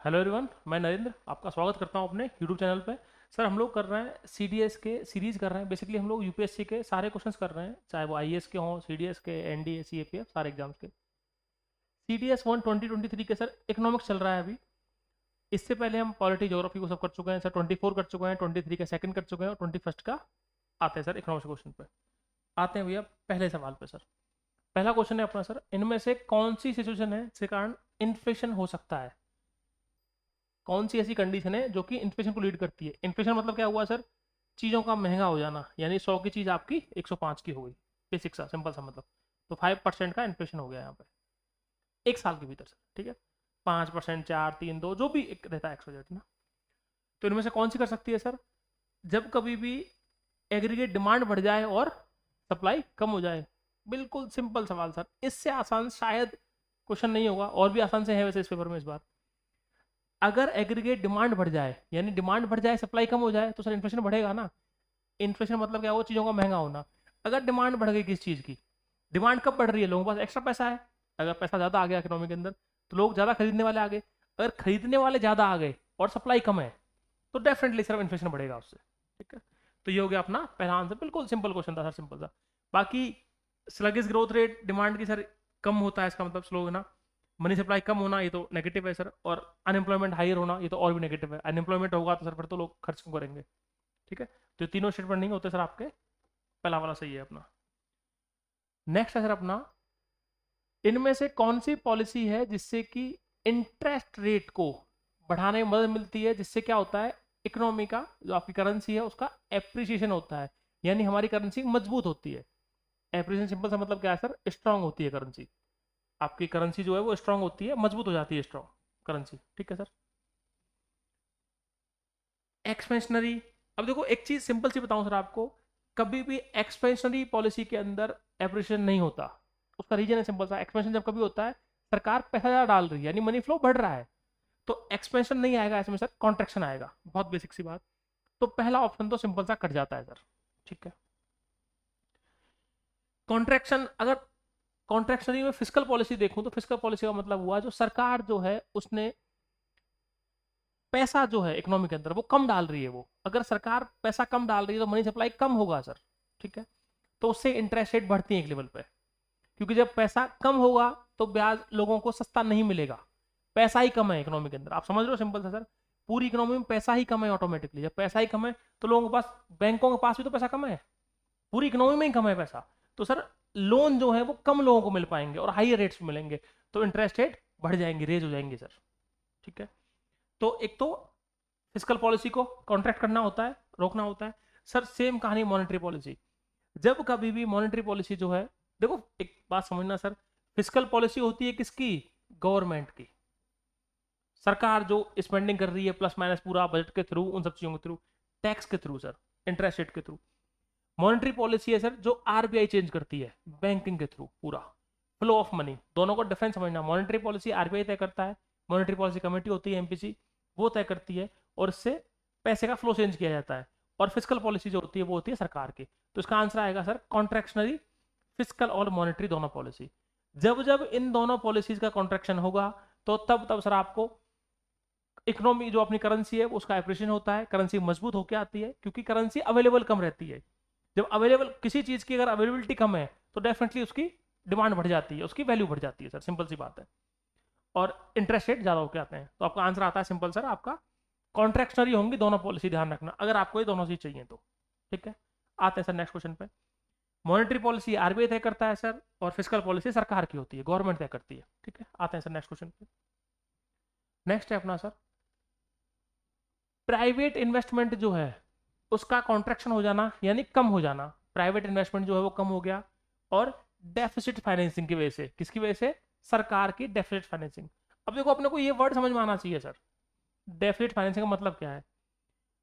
Hello everyone, मैं नरेंद्र आपका स्वागत करता हूं अपने यूट्यूब चैनल पे। सर हम लोग कर रहे हैं सीडीएस के सीरीज कर रहे हैं। बेसिकली हम लोग यूपीएससी के सारे क्वेश्चंस कर रहे हैं, चाहे वो आईएएस के हों, सीडीएस के, एनडीए, सीएपीएफ, सारे एग्जाम्स के। सीडीएस 1 2023 के सर इकोनॉमिक्स चल रहा है अभी। इससे पहले हम पॉलिटी ज्योग्राफी को सब कर चुके हैं सर। 24 कर चुके हैं, 23 का सेकंड कर चुके हैं और 21 का आते हैं सर इकोनॉमिक्स क्वेश्चन पे। आते हैं भैया पहले सवाल पे सर। पहला क्वेश्चन है अपना सर, इनमें से कौन सी सिचुएशन है जिसके कारण इन्फ्लेशन हो सकता है? कौन सी ऐसी कंडीशन है जो कि इन्फ्लेशन को लीड करती है? इन्फ्लेशन मतलब क्या हुआ सर? चीज़ों का महंगा हो जाना, यानी 100 की चीज़ आपकी 105 की हो गई। बेसिक सा सिंपल सा मतलब। तो 5% का इन्फ्लेशन हो गया यहाँ पे एक साल के भीतर सर। ठीक है, 5%, 4, 3, 2 जो भी एक रहता है एक्सवाइजेड ना। तो इनमें से कौन सी कर सकती है सर? जब कभी भी एग्रीगेट डिमांड बढ़ जाए और सप्लाई कम हो जाए। बिल्कुल सिंपल सवाल सर, इससे आसान शायद क्वेश्चन नहीं होगा। और भी आसान से है वैसे इस पेपर में इस बार। अगर एग्रीगेट डिमांड बढ़ जाए, यानी डिमांड बढ़ जाए, सप्लाई कम हो जाए, तो सर इन्फ्लेशन बढ़ेगा ना। इन्फ्लेशन मतलब क्या हुआ? चीज़ों का महंगा होना। अगर डिमांड बढ़ गई किस चीज़ की, डिमांड कब बढ़ रही है? लोगों के पास एक्स्ट्रा पैसा है। अगर पैसा ज़्यादा आ गया इकोनॉमी के अंदर तो लोग ज़्यादा खरीदने वाले आ गए। अगर खरीदने वाले ज़्यादा आ गए और सप्लाई कम है तो डेफिनेटली सर इन्फ्लेशन बढ़ेगा उससे। ठीक है, तो ये हो गया अपना पहला आंसर। बिल्कुल सिंपल क्वेश्चन था सर, सिंपल सा। बाकी स्लगिस ग्रोथ रेट डिमांड की सर कम होता है, इसका मतलब स्लो है ना। मनी सप्लाई कम होना ये तो नेगेटिव है सर। और अनएम्प्लॉयमेंट हायर होना ये तो और भी नेगेटिव है। अनएम्प्लॉयमेंट होगा तो सर फिर तो लोग खर्च क्यों करेंगे? ठीक है, तो ये तीनों स्टेटमेंट नहीं होते सर आपके। पहला वाला सही है अपना। नेक्स्ट है सर अपना, इनमें से कौन सी पॉलिसी है जिससे कि इंटरेस्ट रेट को बढ़ाने में मदद मिलती है, जिससे क्या होता है? इकोनॉमी का जो आपकी करेंसी है उसका एप्रिसिएशन होता है, यानी हमारी करेंसी मजबूत होती है। एप्रिसिएशन सिंपल सा मतलब क्या है सर? स्ट्रांग होती है करेंसी। आपकी करेंसी जो है वो स्ट्रांग होती है, मजबूत हो जाती है स्ट्रांग करेंसी। ठीक है सर। एक्सपेंशनरी, अब देखो एक चीज सिंपल सी बताऊं सर आपको, कभी भी एक्सपेंशनरी पॉलिसी के अंदर एप्रिसिएशन नहीं होता। उसका रीजन है सिंपल सा, एक्सपेंशन जब कभी होता है, सरकार पैसा ज़्यादा डाल रही है यानी मनी फ्लो बढ़ रहा है, तो एक्सपेंशन नहीं आएगा, इसमें सर कॉन्ट्रेक्शन आएगा। बहुत बेसिक सी बात। तो पहला ऑप्शन तो सिंपल सा कट जाता है सर। ठीक है, कॉन्ट्रेक्शन। अगर कॉन्ट्रेक्शनरी में फिजिकल पॉलिसी देखूं तो फिजिकल पॉलिसी का मतलब हुआ जो सरकार जो है उसने पैसा जो है इकोनॉमी के अंदर वो कम डाल रही है। वो अगर सरकार पैसा कम डाल रही है तो मनी सप्लाई कम होगा सर। ठीक है, तो उससे इंटरेस्ट रेट बढ़ती है एक लेवल पे। क्योंकि जब पैसा कम होगा तो ब्याज लोगों को सस्ता नहीं मिलेगा। पैसा ही कम है इकोनॉमी के अंदर, आप समझ रहे हो सिंपल सा सर। पूरी इकोनॉमी में पैसा ही कम है ऑटोमेटिकली। जब पैसा ही कम है तो लोगों के पास, बैंकों के पास भी तो पैसा कम है, पूरी इकोनॉमी में ही कम है पैसा। तो सर लोन जो है वो कम लोगों को मिल पाएंगे और हाई रेट्स मिलेंगे, तो इंटरेस्ट रेट बढ़ जाएंगे, रेज हो जाएंगे सर। ठीक है, तो एक तो फिजिकल पॉलिसी को कॉन्ट्रैक्ट करना होता है, रोकना होता है। सर सेम कहानी मॉनेटरी पॉलिसी। जब कभी भी मॉनेटरी पॉलिसी जो है, देखो एक बात समझना सर, फिजिकल पॉलिसी होती है किसकी? गवर्नमेंट की। सरकार जो स्पेंडिंग कर रही है प्लस माइनस पूरा बजट के थ्रू, उन सब चीजों के थ्रू, टैक्स के थ्रू सर, इंटरेस्ट रेट के थ्रू। मॉनेटरी पॉलिसी है सर जो आरबीआई चेंज करती है, बैंकिंग के थ्रू पूरा फ्लो ऑफ मनी। दोनों को डिफरेंस समझना। मॉनेटरी पॉलिसी आरबीआई तय करता है, मॉनेटरी पॉलिसी कमेटी होती है एमपीसी, वो तय करती है, और इससे पैसे का फ्लो चेंज किया जाता है। और फिजिकल पॉलिसी जो होती है वो होती है सरकार की। तो इसका आंसर आएगा सर कॉन्ट्रेक्शनरी, फिजिकल और मॉनेटरी दोनों पॉलिसी। जब जब इन दोनों पॉलिसीज का कॉन्ट्रेक्शन होगा तो तब तब सर आपको इकोनॉमी जो अपनी करेंसी है उसका एप्रिशिएशन होता है, करेंसी मजबूत होकर आती है, क्योंकि करेंसी अवेलेबल कम रहती है। जब अवेलेबल किसी चीज की अगर अवेलेबिलिटी कम है तो डेफिनेटली उसकी डिमांड बढ़ जाती है, उसकी वैल्यू बढ़ जाती है सर, सिंपल सी बात है। और इंटरेस्ट रेट ज्यादा होकर आते हैं। तो आपका आंसर आता है सिंपल सर आपका कॉन्ट्रेक्शनरी होंगी दोनों पॉलिसी, ध्यान रखना अगर आपको ये दोनों चीज चाहिए तो। ठीक है, आते हैं सर नेक्स्ट क्वेश्चन पे। मॉनेटरी पॉलिसी आरबीआई तय करता है सर, और फिजिकल पॉलिसी सरकार की होती है, गवर्नमेंट तय करती है। ठीक है, आते हैं सर नेक्स्ट क्वेश्चन पे। नेक्स्ट है अपना सर, प्राइवेट इन्वेस्टमेंट जो है उसका कॉन्ट्रैक्शन हो जाना यानी कम हो जाना। प्राइवेट इन्वेस्टमेंट जो है वो कम हो गया, और डेफिसिट फाइनेंसिंग की वजह से। किसकी वजह से? सरकार की डेफिसिट फाइनेंसिंग। अब देखो अपने को ये वर्ड समझ में आना चाहिए सर, डेफिसिट फाइनेंसिंग का मतलब क्या है?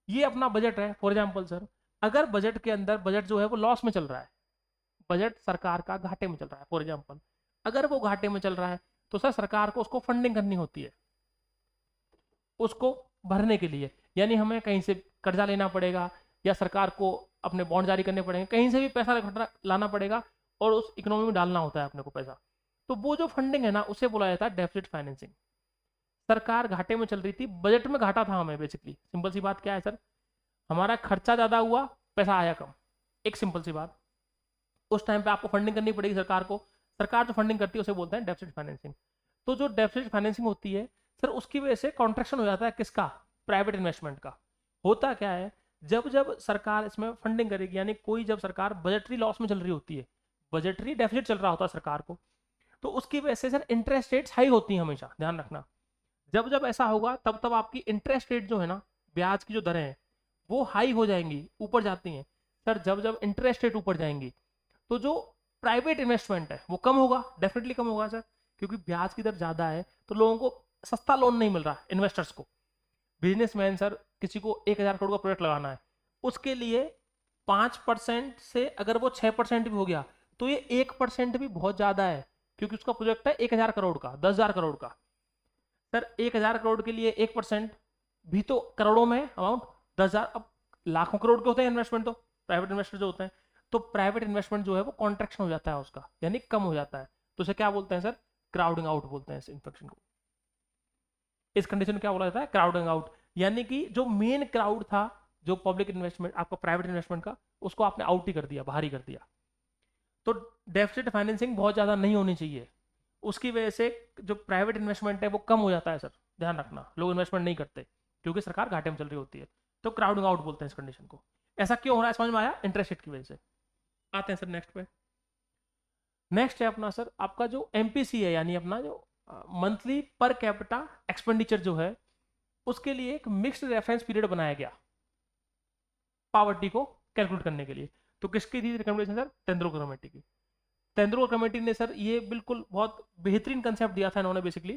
ये अपना बजट है फॉर एग्जाम्पल सर, अगर बजट के अंदर बजट जो है वो लॉस में चल रहा है, बजट सरकार का घाटे में चल रहा है फॉर एग्जाम्पल, अगर वो घाटे में चल रहा है तो सर सरकार को उसको फंडिंग करनी होती है उसको भरने के लिए। यानी हमें कहीं से कर्जा लेना पड़ेगा, या सरकार को अपने बॉन्ड जारी करने पड़ेंगे, कहीं से भी पैसा लाना पड़ेगा और उस इकोनॉमी में डालना होता है अपने को पैसा। तो वो जो फंडिंग है ना उसे बोला जाता है डेफिसिट फाइनेंसिंग। सरकार घाटे में चल रही थी, बजट में घाटा था हमें। बेसिकली सिंपल सी बात क्या है सर, हमारा खर्चा ज़्यादा हुआ, पैसा आया कम। एक सिंपल सी बात, उस टाइम पे आपको फंडिंग करनी पड़ेगी सरकार को। सरकार जो फंडिंग करती है उसे बोलते हैं डेफिसिट फाइनेंसिंग। तो जो डेफिसिट फाइनेंसिंग होती है सर, उसकी वजह से कॉन्ट्रैक्शन हो जाता है किसका, प्राइवेट इन्वेस्टमेंट का। होता क्या है, जब जब सरकार इसमें फंडिंग करेगी, यानी कोई जब सरकार बजटरी लॉस में चल रही होती है, बजटरी डेफिसिट चल रहा होता है सरकार को, तो उसकी वजह से सर इंटरेस्ट रेट्स हाई होती हैं हमेशा, ध्यान रखना। जब जब ऐसा होगा तब तब आपकी इंटरेस्ट रेट जो है ना, ब्याज की जो दरें हैं वो हाई हो जाएंगी, ऊपर जाती हैं। सर जब जब इंटरेस्ट रेट ऊपर जाएंगी तो जो प्राइवेट इन्वेस्टमेंट है वो कम होगा, डेफिनेटली कम होगा सर, क्योंकि ब्याज की दर ज़्यादा है तो लोगों को सस्ता लोन नहीं मिल रहा, इन्वेस्टर्स को। बिजनेसमैन सर, किसी को 1,000 करोड़ का प्रोजेक्ट लगाना है, उसके लिए 5% से अगर वो 6% भी हो गया तो ये 1% भी बहुत ज़्यादा है, क्योंकि उसका प्रोजेक्ट है 1,000 करोड़ का, 10,000 करोड़ का। सर 1,000 करोड़ के लिए 1% भी तो करोड़ों में अमाउंट, 10,000, अब लाखों करोड़ के होते हैं इन्वेस्टमेंट, तो प्राइवेट इन्वेस्टर जो होते हैं, तो प्राइवेट इन्वेस्टमेंट जो है वो कॉन्ट्रैक्शन हो जाता है उसका, यानी कम हो जाता है। तो उसे क्या बोलते हैं सर, क्राउडिंग आउट बोलते हैं इस इन्फ्लेक्शन को। इस कंडीशन में क्या बोला जाता है, क्राउडिंग आउट, यानी कि जो मेन क्राउड था, जो पब्लिक इन्वेस्टमेंट आपका प्राइवेट इन्वेस्टमेंट का, उसको आपने आउट ही कर दिया, बाहर ही कर दिया। तो डेफिसिट फाइनेंसिंग बहुत ज़्यादा नहीं होनी चाहिए, उसकी वजह से जो प्राइवेट इन्वेस्टमेंट है वो कम हो जाता है सर, ध्यान रखना। लोग इन्वेस्टमेंट नहीं करते क्योंकि सरकार घाटे में चल रही होती है, तो क्राउडिंग आउट बोलते हैं इस कंडीशन को। ऐसा क्यों हो रहा है समझ में आया, इंटरेस्ट रेट की वजह से। आते हैं सर नेक्स्ट पे। नेक्स्ट है अपना सर आपका जो एमपीसी है, यानी अपना जो मंथली पर कैपिटा एक्सपेंडिचर जो है, उसके लिए एक मिक्स्ड रेफरेंस पीरियड बनाया गया पॉवर्टी को कैलकुलेट करने के लिए। तो किसकी थी रिकमेंडेशन सर, तेंदुलकर कमेटी की। तेंदुलकर कमेटी ने सर ये बिल्कुल बहुत बेहतरीन कंसेप्ट दिया था इन्होंने, बेसिकली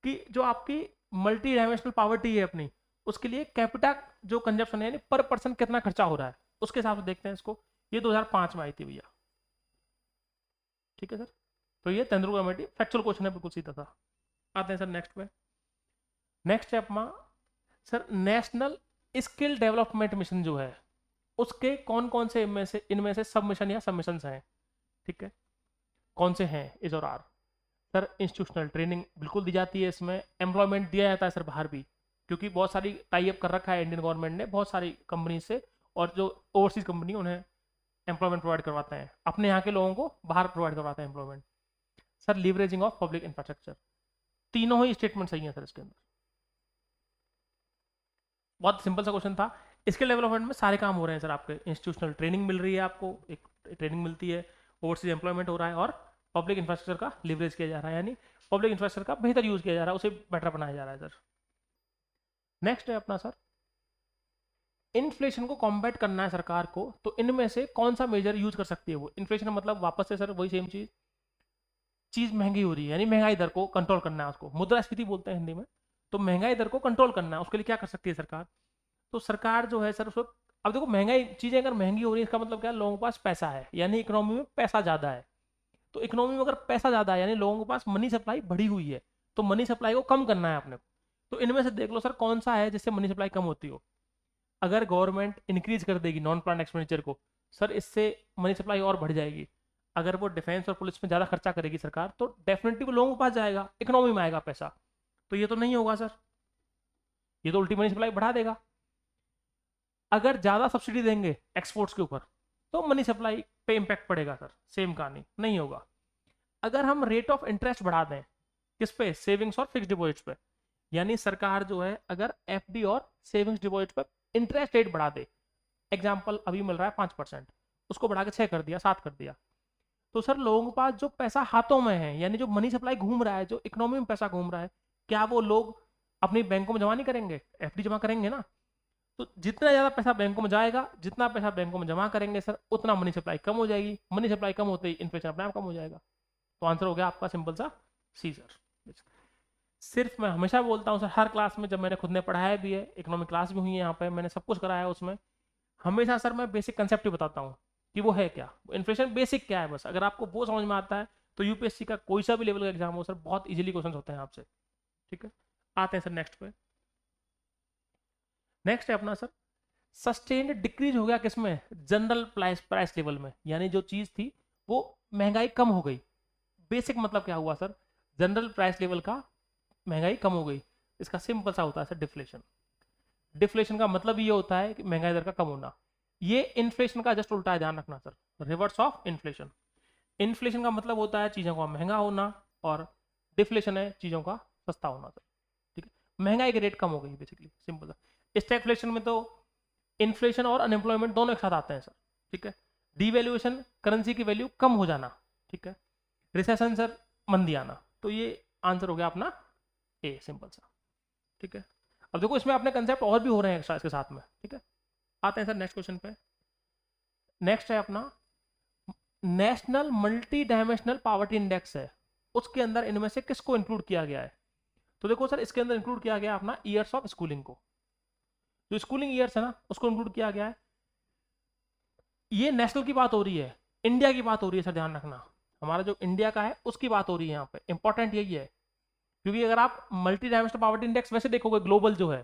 कि जो आपकी मल्टी डायमेंशनल पॉवर्टी है अपनी, उसके लिए कैपिटा जो कंजप्शन है, यानी पर पर्सन कितना खर्चा हो रहा है, उसके हिसाब से देखते हैं इसको। ये 2005 में आई थी भैया, ठीक है सर। तो ये तेंदुलकर कमेटी, फैक्चुअल क्वेश्चन है, बिल्कुल सीधा था। आते हैं सर नेक्स्ट पे। नेक्स्ट है अपना sir national skill development mission जो है, उसके कौन कौन से इनमें से सब मिशन या सब मिशन हैं, ठीक है। कौन से हैं, इज और आर। सर इंस्टीट्यूशनल ट्रेनिंग बिल्कुल दी जाती है इसमें, एम्प्लॉयमेंट दिया जाता है सर बाहर भी, क्योंकि बहुत सारी टाई अप कर रखा है इंडियन गवर्नमेंट ने बहुत सारी कंपनी से, और जो ओवरसीज कंपनी उन्हें एम्प्लॉयमेंट प्रोवाइड करवाते हैं, अपने यहाँ के लोगों को बाहर प्रोवाइड करवाते हैं employment. Sir leveraging of public infrastructure, तीनों ही स्टेटमेंट सही है सर इसके अंदर। बहुत सिंपल सा क्वेश्चन था। स्किल डेवलपमेंट में सारे काम हो रहे हैं सर आपके, इंस्टीट्यूशनल ट्रेनिंग मिल रही है आपको, एक ट्रेनिंग मिलती है, ओवरसीज एम्प्लॉयमेंट हो रहा है, और पब्लिक इंफ्रास्ट्रक्चर का लीवरेज किया जा रहा है, यानी पब्लिक इंफ्रास्ट्रक्चर का बेहतर यूज किया जा रहा है, उसे बेटर बनाया जा रहा है सर। नेक्स्ट है अपना सर, इन्फ्लेशन को कॉम्बैट करना है सरकार को, तो इनमें से कौन सा मेजर यूज कर सकती है वो। इन्फ्लेशन मतलब वापस से सर वही सेम चीज, चीज महंगी हो रही है, यानी महंगाई दर को कंट्रोल करना है, उसको मुद्रास्फीति बोलते हैं हिंदी में। तो महंगाई दर को कंट्रोल करना है, उसके लिए क्या कर सकती है सरकार। तो सरकार जो है सर उसको, अब देखो महंगाई चीजें अगर महंगी हो रही है, इसका मतलब क्या है, लोगों के पास पैसा है, यानी इकोनॉमी में पैसा ज्यादा है। तो इकोनॉमी में अगर पैसा ज्यादा है, यानी लोगों के पास मनी सप्लाई बढ़ी हुई है, तो मनी सप्लाई को कम करना है अपने को। तो इनमें से देख लो सर कौन सा है जिससे मनी सप्लाई कम होती हो। अगर गवर्नमेंट इंक्रीज कर देगी नॉन प्लान एक्सपेंडिचर को, सर इससे मनी सप्लाई और बढ़ जाएगी। अगर वो डिफेंस और पुलिस में ज़्यादा खर्चा करेगी सरकार, तो डेफिनेटली वो लोगों के पास जाएगा, इकोनॉमी में आएगा पैसा। तो ये तो नहीं होगा सर, ये तो उल्टी मनी सप्लाई बढ़ा देगा। अगर ज़्यादा सब्सिडी देंगे एक्सपोर्ट्स के ऊपर, तो मनी सप्लाई पे इम्पैक्ट पड़ेगा सर, सेम कहानी नहीं होगा। अगर हम रेट ऑफ इंटरेस्ट बढ़ा दें, किस पे, सेविंग्स और फिक्स डिपॉजिट्स पे, यानी सरकार जो है अगर एफडी और सेविंग्स डिपॉजिट पे इंटरेस्ट रेट बढ़ा दे, एग्जाम्पल अभी मिल रहा है 5%, उसको बढ़ा के 6 कर दिया, 7 कर दिया, तो सर लोगों के पास जो पैसा हाथों में है, यानी जो मनी सप्लाई घूम रहा है, जो इकोनॉमी में पैसा घूम रहा है, क्या वो लोग अपनी बैंकों में जमा नहीं करेंगे, एफडी जमा करेंगे ना। तो जितना ज़्यादा पैसा बैंकों में जाएगा, जितना पैसा बैंकों में जमा करेंगे सर, उतना मनी सप्लाई कम हो जाएगी, मनी सप्लाई कम होते ही इन्फ्लेशन अपने आप कम हो जाएगा। तो आंसर हो गया आपका सिंपल सा सी सर। सिर्फ मैं हमेशा बोलता हूँ सर, हर क्लास में, जब मैंने खुद ने पढ़ाया भी है, इकोनॉमिक क्लास भी हुई है यहाँ पे, मैंने सब कुछ कराया है उसमें, हमेशा सर मैं बेसिक कंसेप्ट ही बताता हूँ कि वो है क्या, इन्फ्लेशन बेसिक क्या है। बस अगर आपको वो समझ में आता है तो यूपीएससी का कोई सा भी लेवल का एग्जाम हो सर, बहुत इजीली क्वेश्चन होते हैं आपसे, ठीक है। आते हैं सर नेक्स्ट पे। नेक्स्ट है अपना सर, सस्टेन्ड डिक्रीज हो गया किसमें, जनरल प्राइस लेवल में, यानी जो चीज थी वो महंगाई कम हो गई। बेसिक मतलब क्या हुआ सर, जनरल प्राइस लेवल का महंगाई कम हो गई। इसका सिंपल सा होता है सर डिफ्लेशन। डिफ्लेशन का मतलब ये होता है कि महंगाई दर का कम होना। ये इन्फ्लेशन का जस्ट उल्टा है, ध्यान रखना sir, reverse of inflation. Inflation का मतलब होता है चीज़ों का महंगा होना, और डिफ्लेशन है चीज़ों का सस्ता होना सर। ठीक है, महंगाई की रेट कम हो गई बेसिकली, सिंपल है। स्टैगफ्लेशन में तो इन्फ्लेशन और अनएम्प्लॉयमेंट दोनों एक साथ आते हैं सर। ठीक है, डीवैल्यूएशन करेंसी की वैल्यू कम हो जाना। ठीक है, रिसेशन सर मंदी आना। तो ये आंसर हो गया अपना ए, सिंपल सा। ठीक है, अब देखो इसमें अपने कंसेप्ट और भी हो रहे हैं एक्स्ट्रा इसके साथ में। ठीक है, आते हैं सर नेक्स्ट क्वेश्चन पे। नेक्स्ट है अपना national multi dimensional poverty index है, उसके अंदर इनमें से किसको इंक्लूड किया गया है? तो देखो सर, इसके अंदर इंक्लूड किया गया अपना ईयर्स ऑफ स्कूलिंग को। जो स्कूलिंग ईयर्स है ना, उसको इंक्लूड किया गया है। ये नेशनल की बात हो रही है, इंडिया की बात हो रही है सर, ध्यान रखना। हमारा जो इंडिया का है उसकी बात हो रही है यहाँ पे, इंपॉर्टेंट यही है। क्योंकि अगर आप मल्टी डायमेंशनल पॉवर्टी इंडेक्स वैसे देखोगे ग्लोबल जो है,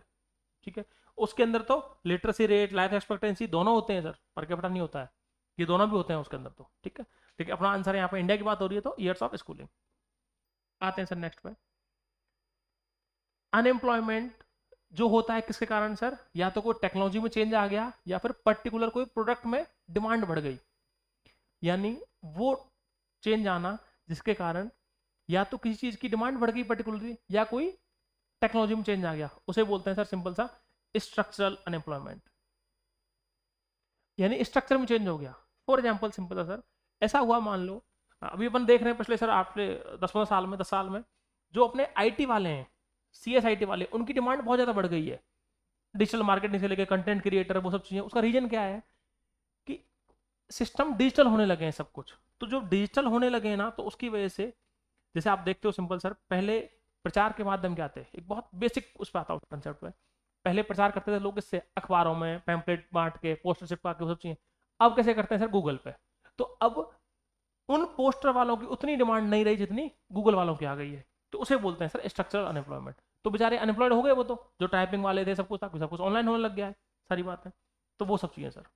ठीक है, उसके अंदर तो लिटरेसी रेट, लाइफ एक्सपेक्टेंसी दोनों होते हैं सर, पर कैपिटा नहीं होता है। ये दोनों भी होते हैं उसके अंदर तो। ठीक है, लेकिन अपना आंसर यहाँ पे इंडिया की बात हो रही है तो ईयर्स ऑफ स्कूलिंग। आते हैं सर नेक्स्ट पे। अनएम्प्लॉयमेंट जो होता है किसके कारण सर? या तो कोई टेक्नोलॉजी में चेंज आ गया, या फिर पर्टिकुलर कोई प्रोडक्ट में डिमांड बढ़ गई। यानी वो चेंज आना जिसके कारण या तो किसी चीज की डिमांड बढ़ गई पर्टिकुलरली, या कोई टेक्नोलॉजी में चेंज आ गया, उसे बोलते हैं सर सिंपल सा स्ट्रक्चरल अनएम्प्लॉयमेंट। यानी स्ट्रक्चर में चेंज हो गया। फॉर एग्जाम्पल सिंपल है सर, ऐसा हुआ मान लो, अभी अपन देख रहे हैं पिछले सर आपने 10-15 साल में, 10 साल में जो अपने आईटी वाले हैं, CSIT वाले, उनकी डिमांड बहुत ज़्यादा बढ़ गई है। डिजिटल मार्केटिंग से लेकर कंटेंट क्रिएटर, वो सब चीज़ें। उसका रीजन क्या है कि सिस्टम डिजिटल होने लगे हैं सब कुछ। तो जो डिजिटल होने लगे हैं ना, तो उसकी वजह से जैसे आप देखते हो सिंपल सर, पहले प्रचार के माध्यम क्या थे, एक बहुत बेसिक उस पर आता हूँ कंसेप्ट पे। पहले प्रचार करते थे लोग इससे अखबारों में पैम्पलेट बांट के, पोस्टर चिपका के, वो सब चीज़ें। अब कैसे करते हैं सर? गूगल पे। तो अब उन पोस्टर वालों की उतनी डिमांड नहीं रही जितनी गूगल वालों की आ गई है। तो उसे बोलते हैं सर स्ट्रक्चरल अनएम्प्लॉयमेंट। तो बेचारे अनएम्प्लॉयड हो गए वो तो, जो टाइपिंग वाले थे, सब कुछ था, सब कुछ ऑनलाइन होने लग गया है, सारी बात है। तो वो सब चीज़ें सर,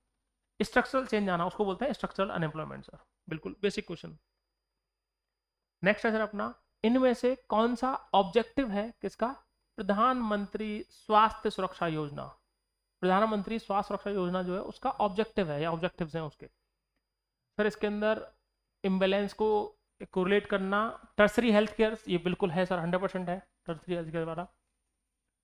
स्ट्रक्चरल चेंज आना, उसको बोलते हैं स्ट्रक्चरल अनएम्प्लॉयमेंट सर। बिल्कुल बेसिक क्वेश्चन। नेक्स्ट है सर अपना, इनमें से कौन सा ऑब्जेक्टिव है किसका? प्रधानमंत्री स्वास्थ्य सुरक्षा योजना। प्रधानमंत्री स्वास्थ्य सुरक्षा योजना जो है उसका ऑब्जेक्टिव है, या ऑब्जेक्टिव्स हैं उसके। सर इसके अंदर इम्बैलेंस को कोरिलेट करना, टर्सरी हेल्थ केयर, ये बिल्कुल है सर, 100% है टर्सरी हेल्थ केयर वाला।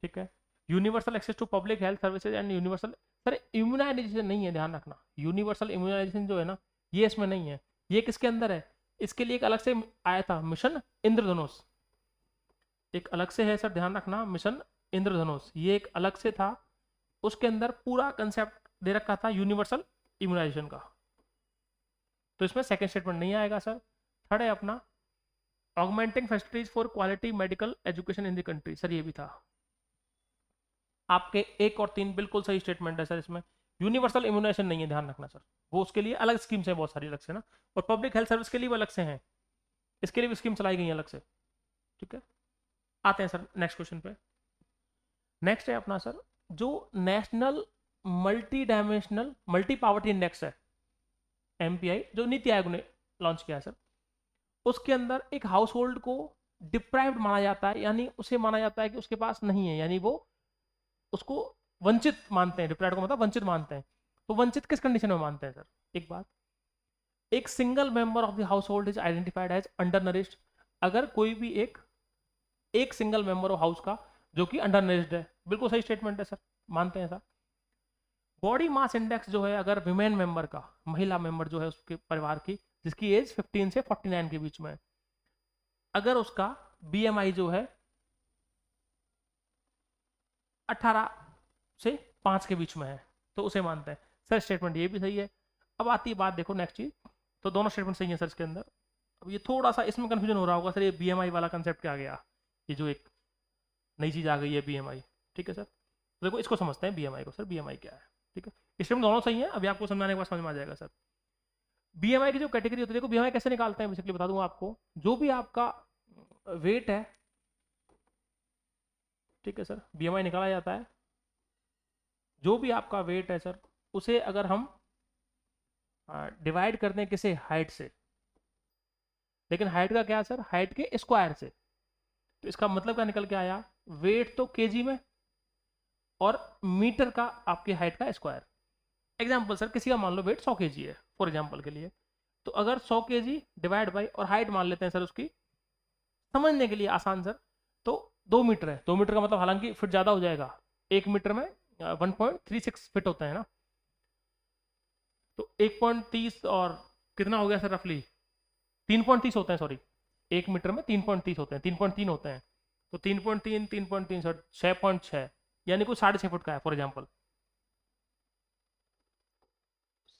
ठीक है, universal access to public health services and universal, sir immunisation नहीं है, ध्यान रखना। यूनिवर्सल इम्यूनाइजेशन जो है ना, ये इसमें नहीं है। ये किसके अंदर है? इसके लिए एक अलग से आया था मिशन इंद्रधनुष, एक अलग से है सर, ध्यान रखना। मिशन इंद्रधनुष ये एक अलग से था, उसके अंदर पूरा कंसेप्ट दे रखा था यूनिवर्सल इम्यूनाइजेशन का। तो इसमें सेकंड स्टेटमेंट नहीं आएगा सर। थर्ड है अपना augmenting facilities for quality medical education in the country, sir ये भी था। आपके 1 और 3 बिल्कुल सही स्टेटमेंट है सर। इसमें यूनिवर्सल इम्यूनाइजेशन नहीं है, ध्यान रखना सर। वो उसके लिए अलग स्कीम्स हैं बहुत सारी अलग से ना, और पब्लिक हेल्थ सर्विस के लिए भी अलग से हैं, इसके लिए भी स्कीम चलाई गई है अलग से। ठीक है, आते हैं सर नेक्स्ट क्वेश्चन पे। नेक्स्ट है अपना सर, जो national multi dimensional multi poverty index है, MPI, जो नीति आयोग ने लॉन्च किया है सर, उसके अंदर एक हाउस होल्ड को डिप्राइव्ड माना जाता है, यानी उसे माना जाता है कि उसके पास नहीं है, यानी वो उसको वंचित मानते हैं। डिप्राइव्ड को मतलब वंचित मानते हैं। तो वंचित किस कंडीशन में मानते हैं सर? एक बात, एक single member of the household is identified as undernourished. अगर कोई भी एक सिंगल मेंबर ऑफ हाउस का जो कि अंडर नरिश्ड है, बिल्कुल सही स्टेटमेंट है सर, मानते हैं सर। बॉडी मास इंडेक्स जो है, अगर विमेन मेंबर का, महिला मेंबर जो है उसके परिवार की, जिसकी एज 15 से 49 के बीच में है, अगर उसका BMI जो है 18 से 5 के बीच में है, तो उसे मानते हैं सर। स्टेटमेंट ये भी सही है। अब आती है बात, देखो नेक्स्ट चीज, तो दोनों स्टेटमेंट सही है सर इसके अंदर। अब ये थोड़ा सा इसमें कंफ्यूजन हो रहा होगा सर, ये BMI वाला कंसेप्ट क्या आ गया, ये जो एक नई चीज आ गई है BMI। ठीक है सर, तो देखो इसको समझते हैं BMI को सर, BMI क्या है। ठीक है, स्टेटमेंट दोनों सही है, अभी आपको समझाने के बाद समझ में आ जाएगा सर। BMI की जो कैटेगरी होती है, देखो BMI कैसे निकालते हैं बेसिकली बता दूंगा आपको। जो भी आपका वेट है, ठीक है सर, BMI निकाला जाता है। जो भी आपका वेट है सर, उसे अगर हम डिवाइड करते हैं किसे? हाइट से। लेकिन हाइट का क्या सर? हाइट के स्क्वायर से। तो इसका मतलब क्या निकल के आया वेट तो केजी में और मीटर का आपकी हाइट का स्क्वायर। एग्जाम्पल सर किसी का मान लो वेट 100 केजी है फॉर एग्जाम्पल के लिए, तो अगर 100 केजी डिवाइड बाई और हाइट मान लेते हैं सर उसकी, समझने के लिए आसान सर, तो 2 मीटर है, 2 मीटर का मतलब हालांकि फिट ज़्यादा हो जाएगा, 1 मीटर में 1.36 फिट होते हैं ना, तो 1.30 और कितना हो गया सर रफली, 3.30 होते हैं, सॉरी 1 मीटर में 3.30 होते हैं, 3.3 होते हैं, तो 3.3 3.3 सर 6.6, यानी कुछ 6.5 फुट का है फॉर एग्जाम्पल,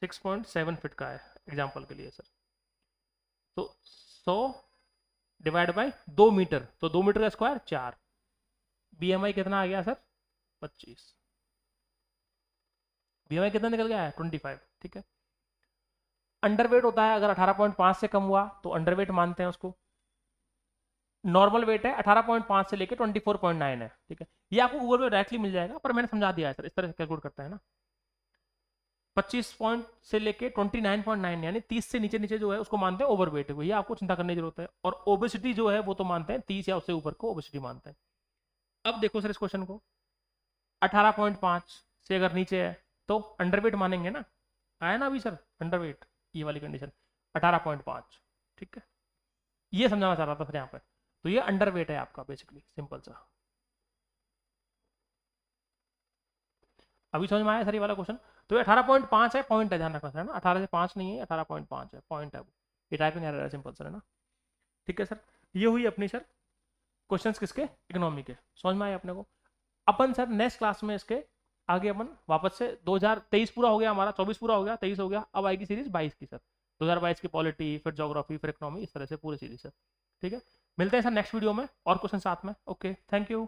6.7 फिट का है एग्जाम्पल के लिए सर। तो 100 डिवाइड बाई 2 मीटर, तो 2 मीटर का स्क्वायर 4, बीएमआई कितना आ गया सर 25, बीएमआई कितना निकल गया है 25, ठीक है। अंडरवेट होता है अगर 18.5 से कम हुआ तो अंडरवेट मानते हैं उसको, नॉर्मल वेट है 18.5 से लेके 24.9 है, ठीक है। ये आपको गूगल पे डायरेक्टली मिल जाएगा, पर मैंने समझा दिया है सर, इस तरह से कैलकुलेट करता है ना। 25 पॉइंट से लेके 29.9 यानी 30 से नीचे नीचे जो है उसको मानते हैं ओवरवेट, ये आपको चिंता करने की जरूरत है। और ओबेसिटी जो है वो तो मानते हैं 30 या उससे ऊपर को ओबेसिटी मानते हैं। अब देखो सर इस क्वेश्चन को, 18.5 से अगर नीचे है तो अंडरवेट मानेंगे ना, आया ना अभी सर अंडरवेट, ये वाली कंडीशन 18.5, ठीक है। ये समझाना चाह रहा था सर यहाँ पे, तो ये अंडरवेट है आपका बेसिकली, सिंपल सा। अभी समझ में आया सर ये वाला क्वेश्चन। तो ये 18.5 है, पॉइंट है, ध्यान रखना सर है ना, 18 से 5 नहीं है, 18.5 है, पॉइंट है वो, ये टाइपिंग एरर है सिंपल सर है ना, ठीक है सर। ये हुई अपनी सर क्वेश्चंस किसके, इकोनॉमी के, समझ में आए अपने को। अपन सर नेक्स्ट क्लास में इसके आगे अपन वापस से 2023 पूरा हो गया हमारा, 24 पूरा हो गया, 23 हो गया, अब आएगी सीरीज 22 की सर, 2022 की पॉलिटी, फिर ज्योग्राफी, फिर इकोनॉमी, इस तरह से पूरी सीरीज सर, ठीक है। मिलते हैं सर नेक्स्ट वीडियो में और क्वेश्चन साथ में, ओके थैंक यू।